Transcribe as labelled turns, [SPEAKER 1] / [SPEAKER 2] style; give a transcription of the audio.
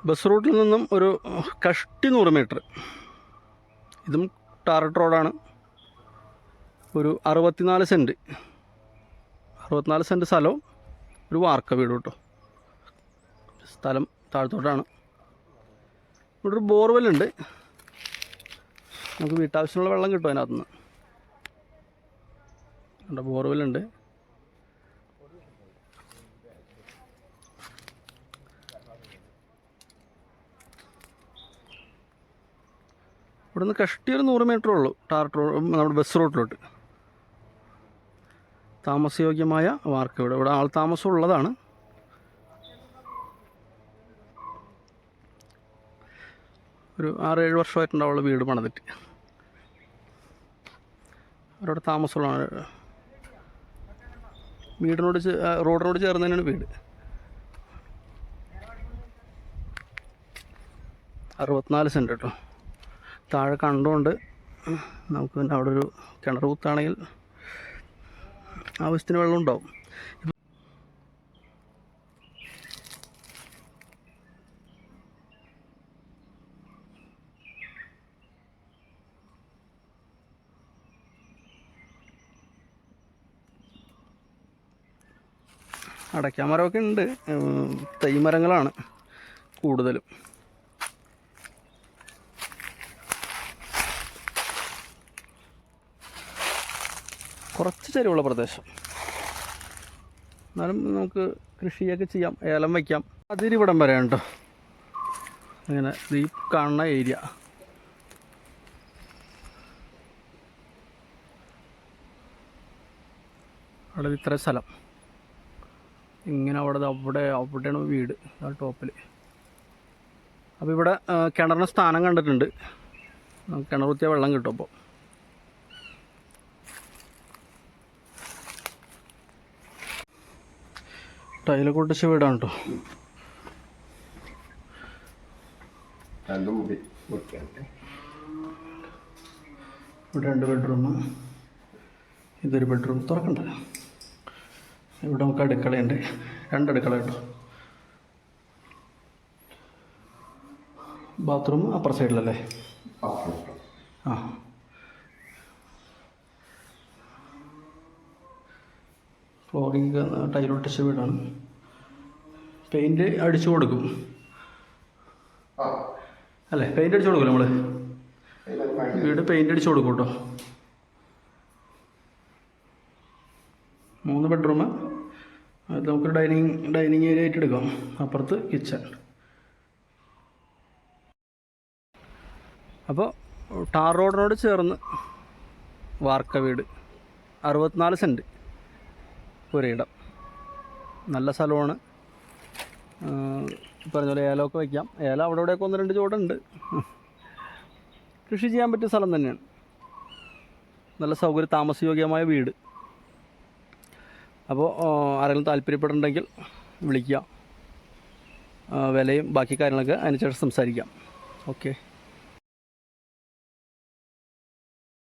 [SPEAKER 1] Bus റൂട്ടിൽ നിന്നും ഒരു കഷ്ടി 100 മീറ്റർ. ഇതും ടാറിട്ട് റോഡാണ്. ഒരു 64 സെൻറ്റ് സ്ഥലവും ഒരു വാർക്ക വീട് കേട്ടോ. സ്ഥലം താഴത്തോട്ടാണ്. ഇവിടെ ഒരു ബോർവെല്ലുണ്ട്. നമുക്ക് വീട്ടാവശ്യമുള്ള വെള്ളം കിട്ടും അതിനകത്തുനിന്ന്. ഇവിടെ ബോർവെല്ലുണ്ട്. ഇവിടെ നിന്ന് കഷ്ടി ഒരു 100 മീറ്റർ ഉള്ളൂ ടാറിട്ട് റോഡ് നമ്മുടെ ബസ് റൂട്ടിലോട്ട്. താമസയോഗ്യമായ വാർക്ക വീട്. ഇവിടെ ആൾ താമസം ഉള്ളതാണ്. ഒരു 6-7 വർഷമായിട്ടുണ്ടാവുള്ള വീട് പണിതിട്ട്. അവരവിടെ താമസമുള്ളതാണ്. റോഡിനോട് ചേർന്ന് തന്നെയാണ് വീട്. 64 സെൻറ്റ് കേട്ടോ. താഴെ കണ്ടുകൊണ്ട് നമുക്ക് പിന്നെ അവിടെ ഒരു കിണർ കുത്താണെങ്കിൽ ആവശ്യത്തിന് വെള്ളം ഉണ്ടാവും. അടയ്ക്കാമരമൊക്കെ ഉണ്ട്. തൈമരങ്ങളാണ് കൂടുതലും. കുറച്ച് ചെരിവുള്ള പ്രദേശം, എന്നാലും നമുക്ക് കൃഷിയൊക്കെ ചെയ്യാം. ഏലം വയ്ക്കാം. അതിരിവിടം വരെ കേട്ടോ. അങ്ങനെ ഈ കാണുന്ന ഏരിയ അവിടെ ഇത്ര സ്ഥലം ഇങ്ങനെ അവിടെയാണ് വീട് ആ ടോപ്പിൽ. അപ്പോൾ ഇവിടെ കിണറിന് സ്ഥാനം കണ്ടിട്ടുണ്ട്. കിണർ കുത്തിയാൽ വെള്ളം കിട്ടും. അപ്പോൾ ടൈലൊക്കെ ഒട്ടിച്ച വീടാണ് കേട്ടോ. ഇവിടെ 2 ബെഡ്റൂം, ഇതൊരു ബെഡ്റൂം. തുറക്കണ്ട. ഇവിടെ നമുക്ക് അടുക്കളയുണ്ട്. 2 അടുക്കള കേട്ടോ. ബാത്റൂം അപ്പർ സൈഡിലല്ലേ? ആ. ഫ്ലോറിങ് ടൈലൊട്ടിച്ച വീടാണ്. പെയിൻറ്റ് അടിച്ചു കൊടുക്കും അല്ലേ? പെയിൻറ്റ് അടിച്ചു കൊടുക്കും നമ്മൾ. വീട് പെയിൻറ്റ് അടിച്ചു കൊടുക്കും കേട്ടോ. 3 ബെഡ്റൂം. അത് നമുക്ക് ഡൈനിങ് ഏരിയ ആയിട്ട് എടുക്കാം. അപ്പുറത്ത് കിച്ചൺ. അപ്പോൾ ടാർ റോഡിനോട് ചേർന്ന് വാർക്ക വീട്. 64 സെൻറ്റ് ഒരിടം. നല്ല സ്ഥലമാണ്. പറഞ്ഞ പോലെ ഏലമൊക്കെ വയ്ക്കാം. ഏലം അവിടെ ഇവിടെയൊക്കെ 1-2 ചുവടുണ്ട്. കൃഷി ചെയ്യാൻ പറ്റിയ സ്ഥലം തന്നെയാണ്. നല്ല താമസയോഗ്യമായ വീട്. അപ്പോൾ ആരെങ്കിലും താല്പര്യപ്പെടുന്നുണ്ടെങ്കിൽ വിളിക്കുക. വിലയും ബാക്കി കാര്യങ്ങളൊക്കെ അതിന് ശേഷം സംസാരിക്കാം. ഓക്കെ.